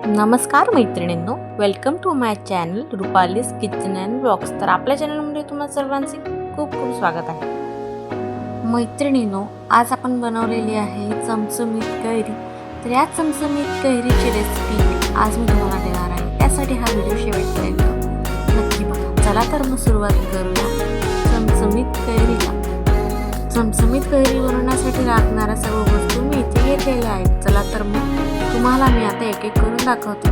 नमस्कार मैत्रिणींनो, welcome to my channel Rupali's kitchen and blogs. तर आपल्या चॅनलमध्ये तुम्हा सर्वांचे खूप खूप स्वागत आहे। मैत्रिणींनो, आज आपण बनवलेली आहे चमचमीत कैरी। तर या चमचमीत कैरीची रेसिपी आज मी तुम्हाला देणार आहे। त्यासाठी हा व्हिडिओ शेवटपर्यंत नक्की बघा। चला तर मग सुरुवात करूया चमचमीत कैरीला। चमचमीत कैरी बनवण्यासाठी लागणाऱ्या सर्व वस्तू मी इथे घेतलेल्या आहेत। चला तर मग तुम्हाला मी आता एक एक करून दाखवते।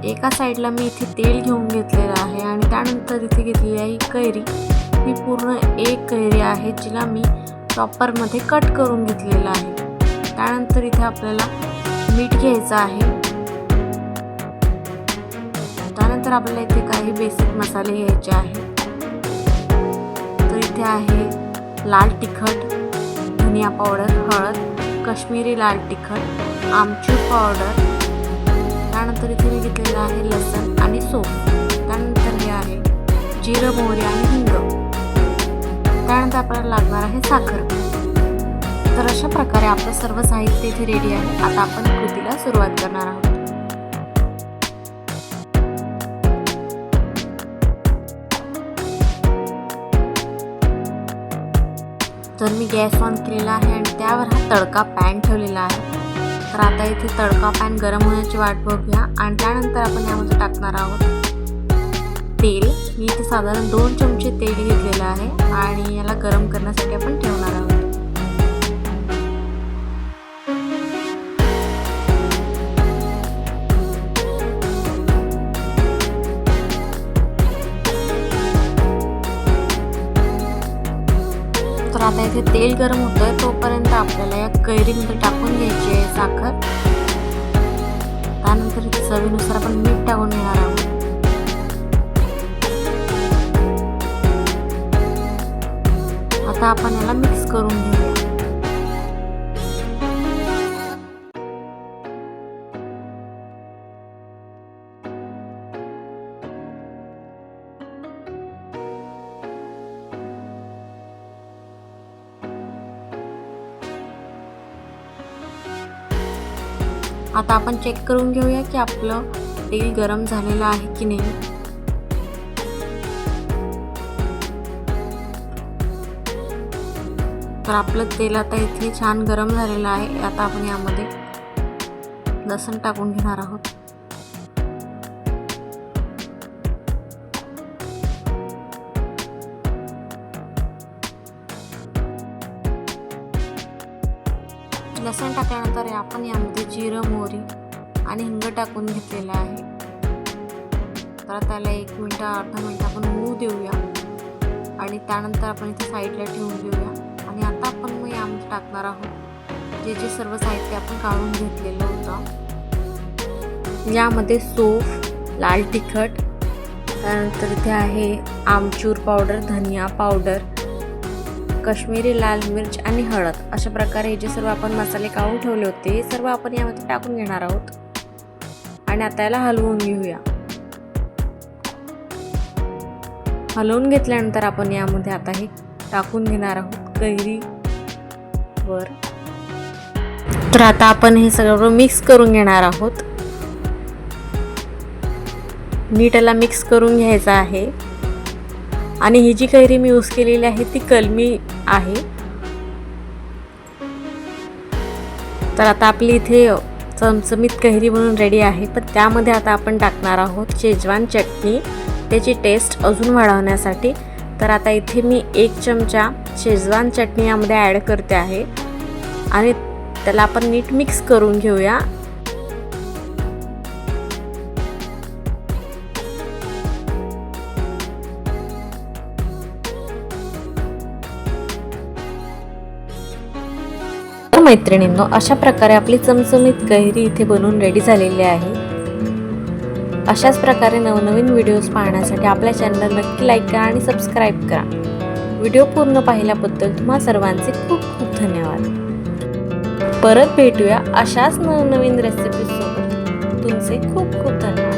एका साईडला मी इथे तेल घेऊन घेतलेलं आहे आणि त्यानंतर इथे घेतलेली आहे कैरी। ही पूर्ण एक कैरी आहे जिला मी चॉपरमध्ये कट करून घेतलेलं आहे। त्यानंतर इथे आपल्याला मीठ घ्यायचं आहे। त्यानंतर आपल्याला इथे काही बेसिक मसाले घ्यायचे आहेत। तर इथे आहे लाल तिखट, धनिया पावडर, हळद, काश्मीरी लाल तिखट, आमचूर पावडर। त्यानंतर इथे मी घेतलेलं आहे लसूण आणि सोप। त्यानंतर हे आहे जिरं, मोहरी आणि हिंग। त्यानंतर आपल्याला लागणार आहे साखर। तर अशा प्रकारे आपलं सर्व साहित्य इथे रेडी आहे। आता आपण कृतीला सुरुवात करणार आहोत। तर मी गॅस ऑन केलेला आहे आणि त्यावर हा तडका पॅन ठेवलेला आहे। तर आता इथे तडका पॅन गरम होण्याची वाट बघूया आणि त्यानंतर आपण यामध्ये टाकणार आहोत तेल। मी इथे साधारण 2 चमचे तेल घेतलेलं आहे आणि याला गरम करण्यासाठी आपण ठेवणार आहोत। तर आता इथे तेल गरम होतंय, तोपर्यंत आपल्याला या कैरीमध्ये टाकून घ्यायची आहे साखर। त्यानंतर इथे चवीनुसार आपण मीठ टाकून घेणार आहोत। आता आपण याला मिक्स करून घेऊया। आता आपण चेक करून घेऊया की आपलं तेल गरम झालेलं आहे की नाही। तर आपलं तेल आता इथे छान गरम झालेलं आहे। आता आपण यामध्ये लसूण टाकून घेणार आहोत। लसूण टाकल्यानंतर आपण यामध्ये जिरं, मोहरी आणि हिंग टाकून घेतलेलं आहे। तर त्याला 1 मिनिट अर्धा मिनिट आपण होऊ देऊया आणि त्यानंतर आपण इथे साईडला ठेवून देऊया। आणि आता आपण मग यामध्ये टाकणार आहोत जे सर्व साहित्य आपण काढून घेतलेलं होतं। यामध्ये सोफ, लाल तिखट, त्यानंतर इथे आहे आमचूर पावडर, धनिया पावडर, काश्मीरी लाल मिर्च आणि हळद। अशा प्रकारे जे सर्व आपण मसाले काढून ठेवले होते हे सर्व आपण यामध्ये टाकून घेणार आहोत आणि आता याला हलवून घेऊया। हलवून घेतल्यानंतर आपण यामध्ये आता हे टाकून घेणार आहोत कैरी वर। तर आता आपण हे सगळं मिक्स करून घेणार आहोत। नीट याला मिक्स करून घ्यायचं आहे। आणि ही जी कैरी मी यूज केलेली आहे ती कलमी आहे। तर आता आपली इथे चमचमीत कैरी बनवून रेडी आहे। पण त्यामध्ये आता आपण टाकणार आहोत शेजवान चटणी, त्याची टेस्ट अजून वाढवण्यासाठी। तर आता इथे मी 1 चमचा शेजवान चटणी यामध्ये ॲड करते आहे आणि त्याला आपण नीट मिक्स करून घेऊया। मैत्रिणींनो, अशा प्रकारे आपली चमचमीत कैरी इथे बनवून रेडी झालेली आहे। अशाच प्रकारे नवनवीन व्हिडिओज पाहण्यासाठी आपल्या चॅनलला नक्की लाईक करा आणि सबस्क्राईब करा। व्हिडिओ पूर्ण पाहिल्याबद्दल तुम्हा सर्वांचे खूप खूप धन्यवाद। परत भेटूया अशाच नवनवीन रेसिपीज सोबत। तुमचे खूप खूप धन्यवाद।